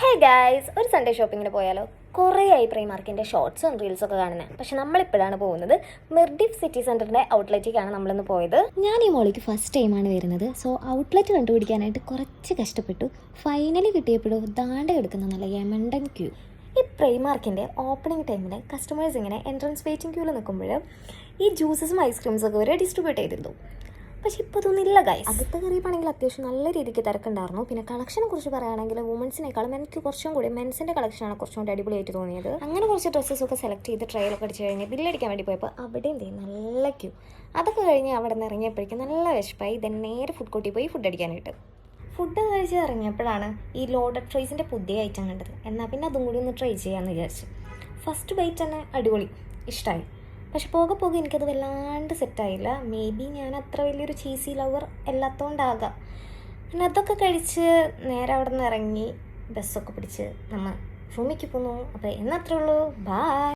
Hey guys, ഒരു Sunday ഷോപ്പിങ്ങിന് പോയാലോ? കുറേ ആയി പ്രൈമാർക്കിൻ്റെ ഷോർട്സും റീൽസൊക്കെ കാണുന്നത്. പക്ഷെ നമ്മളിപ്പോഴാണ് പോകുന്നത് മിർഡിഫ് സിറ്റി സെൻറ്ററിൻ്റെ ഔട്ട്ലെറ്റിലേക്കാണ് നമ്മളിന്ന് പോയത്. ഞാൻ ഈ മോളിക്ക് ഫസ്റ്റ് ടൈമാണ് വരുന്നത്. സോ ഔട്ട്ലെറ്റ് കണ്ടുപിടിക്കാനായിട്ട് കുറച്ച് കഷ്ടപ്പെട്ടു. ഫൈനലി കിട്ടിയപ്പോഴും ദാണ്ട് കിടക്കുന്ന നല്ല യമണ്ടൻ ക്യൂ. ഈ പ്രൈമാർക്കിൻ്റെ ഓപ്പണിംഗ് ടൈമിൽ കസ്റ്റമേഴ്സ് ഇങ്ങനെ എൻട്രൻസ് വെയിറ്റിംഗ് ക്യൂവിൽ നിൽക്കുമ്പോൾ ഈ ജ്യൂസസും ഐസ്ക്രീംസൊക്കെ വരെ ഡിസ്ട്രിബ്യൂട്ട് ചെയ്തിരുന്നു. പക്ഷെ ഇപ്പോൾ അതൊന്നുമില്ല ഗൈസ്. അടുത്ത കറിയപ്പാണെങ്കിൽ അത്യാവശ്യം നല്ല രീതിക്ക് തിരക്കുണ്ടായിരുന്നു. പിന്നെ കളക്ഷനെ കുറിച്ച് പറയുകയാണെങ്കിൽ വുമൻസിനേക്കാളും എനിക്ക് കുറച്ചും കൂടി മെൻസിൻ്റെ കളക്ഷനാണ് കുറച്ചും കൂടി അടിപൊളിയായിട്ട് തോന്നിയത്. അങ്ങനെ കുറച്ച് ഡ്രസ്സസൊക്കെ സെലക്ട് ചെയ്ത് ട്രയലൊക്കെ അടിച്ച് കഴിഞ്ഞ് ബില്ലടിക്കാൻ വേണ്ടി പോയപ്പോൾ അവിടെയും നല്ല ക്യൂ. അതൊക്കെ കഴിഞ്ഞ് അവിടെ നിന്ന് ഇറങ്ങിയപ്പോഴേക്കും നല്ല വിശപ്പായി. ദെൻ നേരെ ഫുഡ് കോർട്ടിൽ പോയി ഫുഡ് അടിക്കാനായിട്ട്. ഫുഡ് കഴിച്ച് ഇറങ്ങിയപ്പോഴാണ് ഈ ലോഡഡ് ഫ്രൈസിൻ്റെ പുതിയ ഐറ്റം കണ്ടത്. എന്നാൽ പിന്നെ അതും കൂടി ഒന്ന് ട്രൈ ചെയ്യാമെന്ന് വിചാരിച്ചു. ഫസ്റ്റ് ബൈറ്റ് തന്നെ അടിപൊളി, ഇഷ്ടമായി. പക്ഷെ പോകെ പോകെ എനിക്കത് വല്ലാണ്ട് സെറ്റായില്ല. മേ ബി ഞാൻ അത്ര വലിയൊരു ചീസി ലവർ അല്ലാത്തതുകൊണ്ടാകാം. പിന്നെ അതൊക്കെ കഴിച്ച് നേരെ അവിടെ നിന്ന് ഇറങ്ങി ബസ്സൊക്കെ പിടിച്ച് നമ്മൾ റൂമിലേക്ക് പോന്നു. അപ്പോൾ എന്നത്രേ ഉള്ളൂ. ബൈ.